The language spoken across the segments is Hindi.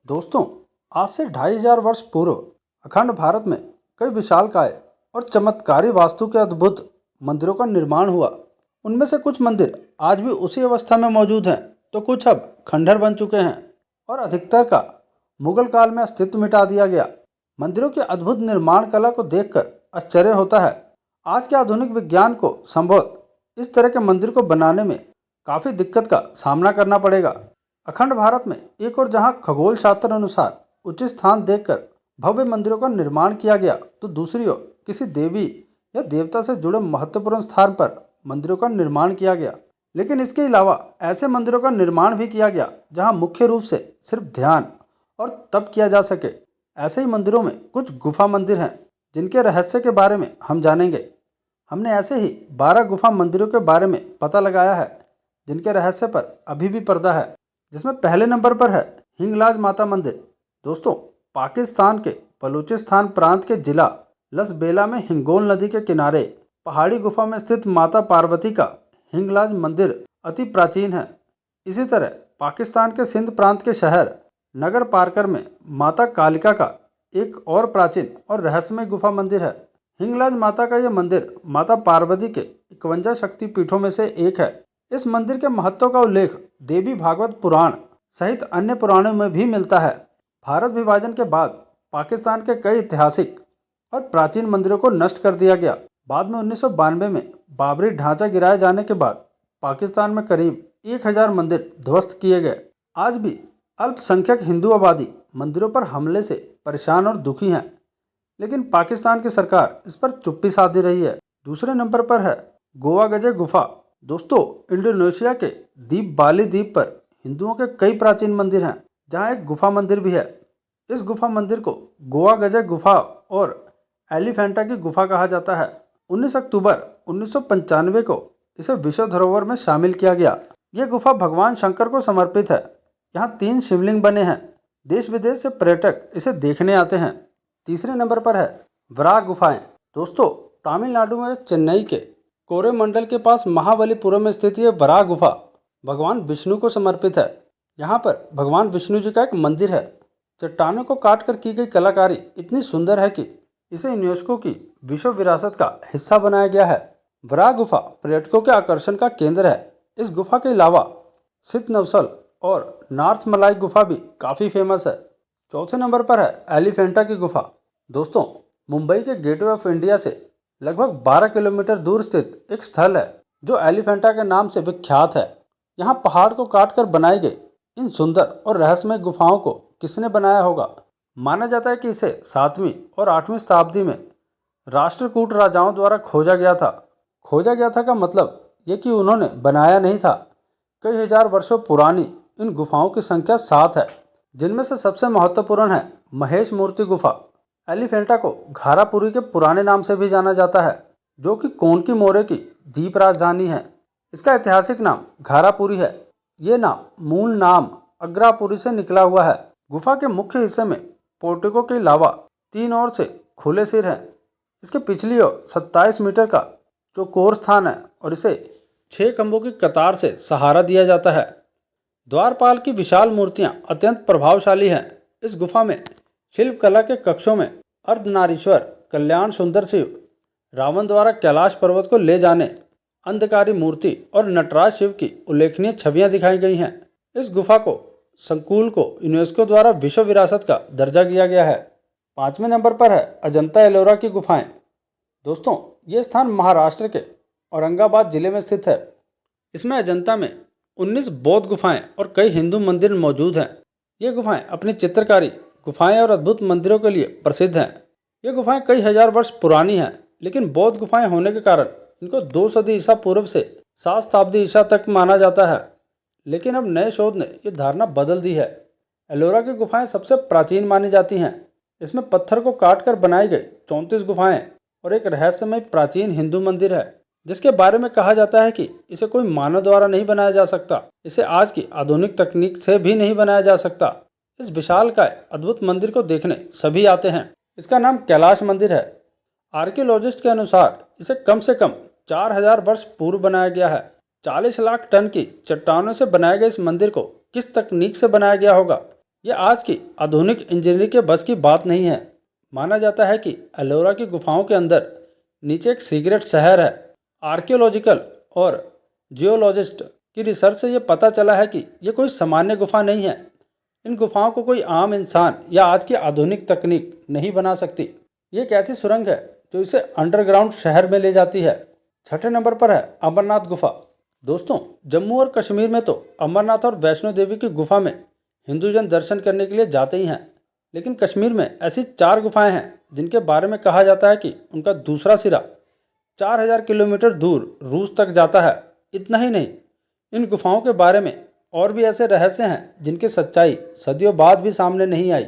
दोस्तों, आज से 2500 वर्ष पूर्व अखंड भारत में कई विशालकाय और चमत्कारी वास्तु के अद्भुत मंदिरों का निर्माण हुआ। उनमें से कुछ मंदिर आज भी उसी अवस्था में मौजूद हैं, तो कुछ अब खंडहर बन चुके हैं और अधिकतर का मुगल काल में अस्तित्व मिटा दिया गया। मंदिरों की अद्भुत निर्माण कला को देखकर आश्चर्य होता है। आज के आधुनिक विज्ञान को संभव इस तरह के मंदिर को बनाने में काफ़ी दिक्कत का सामना करना पड़ेगा। अखंड भारत में एक और जहां खगोल शास्त्र अनुसार उचित स्थान देखकर भव्य मंदिरों का निर्माण किया गया, तो दूसरी ओर किसी देवी या देवता से जुड़े महत्वपूर्ण स्थान पर मंदिरों का निर्माण किया गया। लेकिन इसके अलावा ऐसे मंदिरों का निर्माण भी किया गया जहां मुख्य रूप से सिर्फ ध्यान और तप किया जा सके। ऐसे ही मंदिरों में कुछ गुफा मंदिर हैं जिनके रहस्य के बारे में हम जानेंगे। हमने ऐसे ही 12 गुफा मंदिरों के बारे में पता लगाया है जिनके रहस्य पर अभी भी पर्दा है, जिसमें पहले नंबर पर है हिंगलाज माता मंदिर। दोस्तों, पाकिस्तान के बलूचिस्तान प्रांत के जिला लसबेला में हिंगोल नदी के किनारे पहाड़ी गुफा में स्थित माता पार्वती का हिंगलाज मंदिर अति प्राचीन है। इसी तरह पाकिस्तान के सिंध प्रांत के शहर नगर पारकर में माता कालिका का एक और प्राचीन और रहस्यमय गुफा मंदिर है। हिंगलाज माता का यह मंदिर माता पार्वती के 51 शक्तिपीठों में से एक है। इस मंदिर के महत्व का उल्लेख देवी भागवत पुराण सहित अन्य पुराणों में भी मिलता है। भारत विभाजन के बाद पाकिस्तान के कई ऐतिहासिक और प्राचीन मंदिरों को नष्ट कर दिया गया। बाद में 1992 में बाबरी ढांचा गिराए जाने के बाद पाकिस्तान में करीब 1000 मंदिर ध्वस्त किए गए। आज भी अल्पसंख्यक हिंदू आबादी मंदिरों पर हमले से परेशान और दुखी हैं, लेकिन पाकिस्तान की सरकार इस पर चुप्पी साधी रही है। दूसरे नंबर पर है गोवा गजे गुफा। दोस्तों, इंडोनेशिया के द्वीप बाली द्वीप पर हिंदुओं के कई प्राचीन मंदिर हैं, जहां एक गुफा मंदिर भी है। इस गुफा मंदिर को गोवा गजे गुफा और एलिफेंटा की गुफा कहा जाता है। 19 अक्टूबर 1995 को इसे विश्व धरोहर में शामिल किया गया। यह गुफा भगवान शंकर को समर्पित है। यहाँ 3 शिवलिंग बने हैं। देश विदेश से पर्यटक इसे देखने आते हैं। तीसरे नंबर पर है वराह गुफाएं। दोस्तों, तमिलनाडु में चेन्नई के कोरेमंडल के पास महाबलीपुरम में स्थित यह वराह गुफा भगवान विष्णु को समर्पित है। यहाँ पर भगवान विष्णु जी का एक मंदिर है। चट्टानों को काटकर की गई कलाकारी इतनी सुंदर है कि इसे यूनेस्को की विश्व विरासत का हिस्सा बनाया गया है। वराह गुफा पर्यटकों के आकर्षण का केंद्र है। इस गुफा के अलावा सित नवसल और नॉर्थ मलाई गुफा भी काफ़ी फेमस है। चौथे नंबर पर है एलिफेंटा की गुफा। दोस्तों, मुंबई के गेटवे ऑफ इंडिया से लगभग 12 किलोमीटर दूर स्थित एक स्थल है जो एलिफेंटा के नाम से विख्यात है। यहाँ पहाड़ को काटकर बनाई गई इन सुंदर और रहस्यमय गुफाओं को किसने बनाया होगा? माना जाता है कि इसे 7वीं और 8वीं शताब्दी में राष्ट्रकूट राजाओं द्वारा खोजा गया था। खोजा गया था का मतलब ये कि उन्होंने बनाया नहीं था। कई हजार वर्षों पुरानी इन गुफाओं की संख्या 7 है, जिनमें से सबसे महत्वपूर्ण है महेश मूर्ति गुफा। एलिफेंटा को घारापुरी के पुराने नाम से भी जाना जाता है, जो कि कोंकणी मोरे की द्वीप राजधानी है। इसका ऐतिहासिक नाम घारापुरी है। ये नाम मूल नाम अग्रापुरी से निकला हुआ है। गुफा के मुख्य हिस्से में पोर्टिको के अलावा 3 ओर से खुले सिर हैं। इसके पिछली ओर 27 मीटर का चौकोर स्थान है और इसे 6 खंभों की कतार से सहारा दिया जाता है। द्वारपाल की विशाल मूर्तियां अत्यंत प्रभावशाली हैं। इस गुफा में शिल्पकला के कक्षों में अर्धनारीश्वर, कल्याण सुंदर शिव, रावण द्वारा कैलाश पर्वत को ले जाने, अंधकारी मूर्ति और नटराज शिव की उल्लेखनीय छवियां दिखाई गई हैं। इस गुफा को संकुल को यूनेस्को द्वारा विश्व विरासत का दर्जा दिया गया है। 5वें नंबर पर है अजंता एलोरा की गुफाएं। दोस्तों, ये स्थान महाराष्ट्र के औरंगाबाद जिले में स्थित है। इसमें अजंता में 19 बौद्ध गुफाएं और कई हिंदू मंदिर मौजूद हैं। ये गुफाएं अपनी चित्रकारी, गुफाएं और अद्भुत मंदिरों के लिए प्रसिद्ध हैं। ये गुफाएं कई हजार वर्ष पुरानी हैं, लेकिन बौद्ध गुफाएं होने के कारण इनको 2 सदी ईसा पूर्व से 7 शताब्दी ईसा तक माना जाता है। लेकिन अब नए शोध ने यह धारणा बदल दी है। एलोरा की गुफाएं सबसे प्राचीन मानी जाती हैं। इसमें पत्थर को काटकर बनाई गई 34 गुफाएं और एक रहस्यमय प्राचीन हिंदू मंदिर है, जिसके बारे में कहा जाता है कि इसे कोई मानव द्वारा नहीं बनाया जा सकता। इसे आज की आधुनिक तकनीक से भी नहीं बनाया जा सकता। इस विशालकाय अद्भुत मंदिर को देखने सभी आते हैं। इसका नाम कैलाश मंदिर है। आर्कियोलॉजिस्ट के अनुसार इसे कम से कम 4000 वर्ष पूर्व बनाया गया है। 40 लाख टन की चट्टानों से बनाए गए इस मंदिर को किस तकनीक से बनाया गया होगा, ये आज की आधुनिक इंजीनियरिंग के बस की बात नहीं है। माना जाता है कि एलोरा की गुफाओं के अंदर नीचे एक सीक्रेट शहर है। आर्कियोलॉजिकल और जियोलॉजिस्ट की रिसर्च से ये पता चला है कि ये कोई सामान्य गुफा नहीं है। इन गुफाओं को कोई आम इंसान या आज की आधुनिक तकनीक नहीं बना सकती। ये एक ऐसी सुरंग है जो इसे अंडरग्राउंड शहर में ले जाती है। छठे नंबर पर है अमरनाथ गुफा। दोस्तों, जम्मू और कश्मीर में तो अमरनाथ और वैष्णो देवी की गुफा में हिंदूजन दर्शन करने के लिए जाते ही हैं, लेकिन कश्मीर में ऐसी 4 गुफाएं हैं जिनके बारे में कहा जाता है कि उनका दूसरा सिरा 4000 किलोमीटर दूर रूस तक जाता है। इतना ही नहीं, इन गुफाओं के बारे में और भी ऐसे रहस्य हैं जिनकी सच्चाई सदियों बाद भी सामने नहीं आई।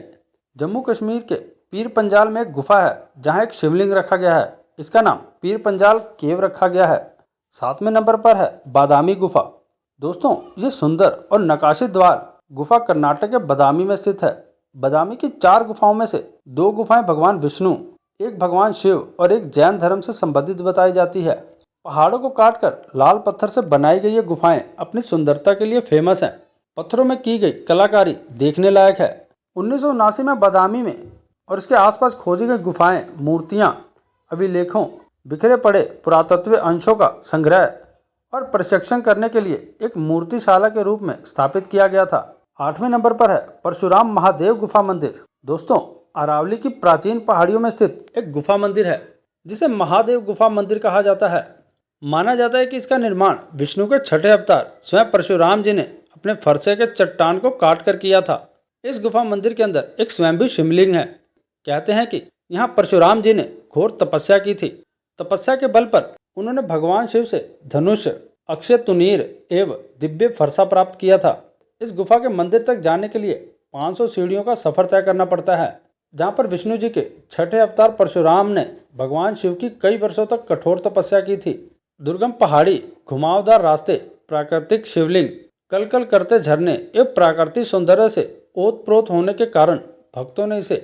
जम्मू कश्मीर के पीर पंजाल में एक गुफा है जहां एक शिवलिंग रखा गया है। इसका नाम पीर पंजाल केव रखा गया है। 7वें नंबर पर है बादामी गुफा। दोस्तों, ये सुंदर और नक्काशी द्वार गुफा कर्नाटक के बादामी में स्थित है। बादामी की 4 गुफाओं में से 2 गुफाएं भगवान विष्णु, एक भगवान शिव और एक जैन धर्म से संबंधित बताई जाती है। पहाड़ों को काटकर लाल पत्थर से बनाई गई ये गुफाएं अपनी सुंदरता के लिए फेमस हैं। पत्थरों में की गई कलाकारी देखने लायक है। 1979 में बादामी में और इसके आसपास खोजी गई गुफाएं, मूर्तियां, अभिलेखों, बिखरे पड़े पुरातत्व अंशों का संग्रह और प्रशिक्षण करने के लिए एक मूर्तिशाला के रूप में स्थापित किया गया था। 8वें नंबर पर है परशुराम महादेव गुफा मंदिर। दोस्तों, अरावली की प्राचीन पहाड़ियों में स्थित एक गुफा मंदिर है जिसे महादेव गुफा मंदिर कहा जाता है। माना जाता है कि इसका निर्माण विष्णु के छठे अवतार स्वयं परशुराम जी ने अपने फरसे के चट्टान को काट कर किया था। इस गुफा मंदिर के अंदर एक स्वयंभू शिवलिंग है। कहते हैं कि यहाँ परशुराम जी ने घोर तपस्या की थी। तपस्या के बल पर उन्होंने भगवान शिव से धनुष, अक्षय तुनीर एवं दिव्य फरसा प्राप्त किया था। इस गुफा के मंदिर तक जाने के लिए 500 सीढ़ियों का सफर तय करना पड़ता है, जहाँ पर विष्णु जी के छठे अवतार परशुराम ने भगवान शिव की कई वर्षों तक कठोर तपस्या की थी। दुर्गम पहाड़ी, घुमावदार रास्ते, प्राकृतिक शिवलिंग, कलकल करते झरने एवं प्राकृतिक सौंदर्य से ओतप्रोत होने के कारण भक्तों ने इसे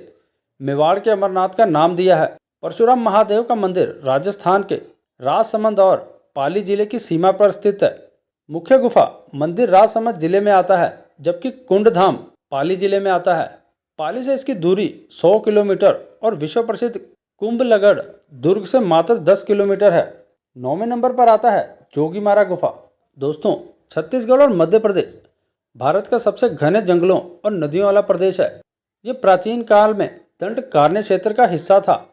मेवाड़ के अमरनाथ का नाम दिया है। परशुराम महादेव का मंदिर राजस्थान के राजसमंद और पाली जिले की सीमा पर स्थित है। मुख्य गुफा मंदिर राजसमंद जिले में आता है, जबकि कुंडधाम पाली जिले में आता है। पाली से इसकी दूरी 100 किलोमीटर और विश्व प्रसिद्ध कुंभलगढ़ दुर्ग से मात्र 10 किलोमीटर है। 9वें नंबर पर आता है जोगीमारा गुफा। दोस्तों, छत्तीसगढ़ और मध्य प्रदेश भारत का सबसे घने जंगलों और नदियों वाला प्रदेश है। ये प्राचीन काल में दंडकारण्य क्षेत्र का हिस्सा था।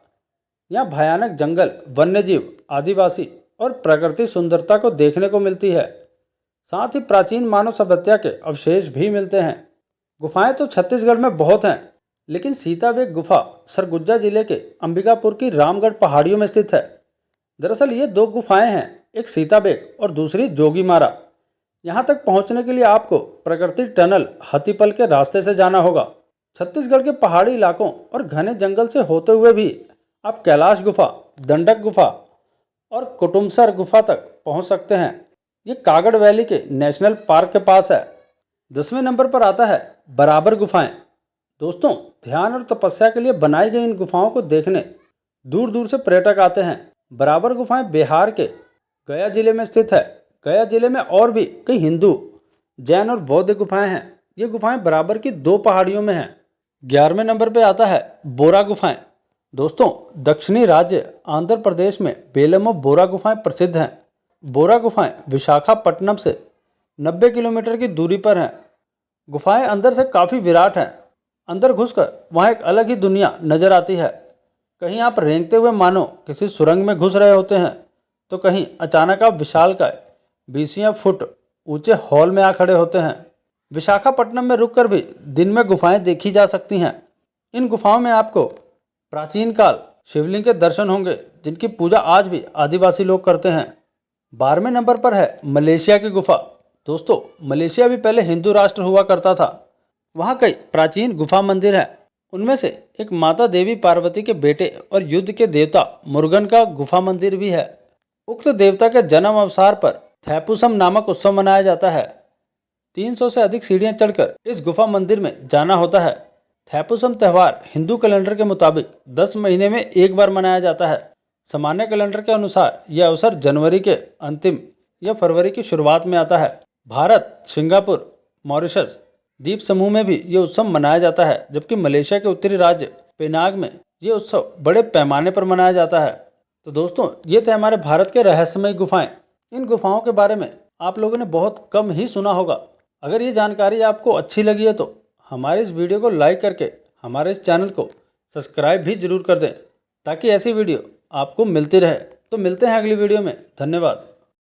यहाँ भयानक जंगल, वन्यजीव, आदिवासी और प्राकृतिक सुंदरता को देखने को मिलती है। साथ ही प्राचीन मानव सभ्यता के अवशेष भी मिलते हैं। गुफाएं तो छत्तीसगढ़ में बहुत हैं, लेकिन सीताबेग गुफा सरगुजा जिले के अंबिकापुर की रामगढ़ पहाड़ियों में स्थित है। दरअसल ये 2 गुफाएं हैं, एक सीताबेग और दूसरी जोगीमारा। यहाँ तक पहुँचने के लिए आपको प्राकृतिक टनल हाथीपल के रास्ते से जाना होगा। छत्तीसगढ़ के पहाड़ी इलाकों और घने जंगल से होते हुए भी आप कैलाश गुफा, दंडक गुफा और कुटुमसर गुफा तक पहुँच सकते हैं। ये कागड़ वैली के नेशनल पार्क के पास है। 10वें नंबर पर आता है बराबर गुफाएं। दोस्तों, ध्यान और तपस्या के लिए बनाई गई इन गुफाओं को देखने दूर दूर से पर्यटक आते हैं। बराबर गुफाएं बिहार के गया जिले में स्थित है। गया जिले में और भी कई हिंदू, जैन और बौद्ध गुफाएं हैं। ये गुफाएं बराबर की 2 पहाड़ियों में हैं। 11वें नंबर पर आता है बोरा गुफाएं। दोस्तों, दक्षिणी राज्य आंध्र प्रदेश में बेलम और बोरा गुफाएं प्रसिद्ध हैं। बोरा गुफाएं विशाखापट्टनम से 90 किलोमीटर की दूरी पर हैं। गुफाएं अंदर से काफ़ी विराट हैं। अंदर घुसकर वहाँ एक अलग ही दुनिया नजर आती है। कहीं आप रेंगते हुए मानो किसी सुरंग में घुस रहे होते हैं, तो कहीं अचानक आप विशालकाय 20 फुट ऊंचे हॉल में आ खड़े होते हैं। विशाखापट्टनम में रुककर भी दिन में गुफाएं देखी जा सकती हैं। इन गुफाओं में आपको प्राचीन काल शिवलिंग के दर्शन होंगे, जिनकी पूजा आज भी आदिवासी लोग करते हैं। 12वें नंबर पर है मलेशिया की गुफा। दोस्तों, मलेशिया भी पहले हिंदू राष्ट्र हुआ करता था। वहाँ कई प्राचीन गुफा मंदिर हैं। उनमें से एक माता देवी पार्वती के बेटे और युद्ध के देवता मुरुगन का गुफा मंदिर भी है। उक्त देवता के जन्म अवसर पर थैपुसम नामक उत्सव मनाया जाता है। 300 से अधिक सीढ़ियाँ चढ़कर इस गुफा मंदिर में जाना होता है। थैपुसम त्यौहार हिंदू कैलेंडर के मुताबिक 10 महीने में एक बार मनाया जाता है। सामान्य कैलेंडर के अनुसार यह अवसर जनवरी के अंतिम या फरवरी की शुरुआत में आता है। भारत, सिंगापुर, मॉरिशस, द्वीप समूह में भी ये उत्सव मनाया जाता है, जबकि मलेशिया के उत्तरी राज्य पेनांग में ये उत्सव बड़े पैमाने पर मनाया जाता है। तो दोस्तों, ये थे हमारे भारत के रहस्यमय गुफाएं। इन गुफाओं के बारे में आप लोगों ने बहुत कम ही सुना होगा। अगर ये जानकारी आपको अच्छी लगी है तो हमारे इस वीडियो को लाइक करके हमारे इस चैनल को सब्सक्राइब भी जरूर कर दें, ताकि ऐसी वीडियो आपको मिलती रहे। तो मिलते हैं अगली वीडियो में। धन्यवाद।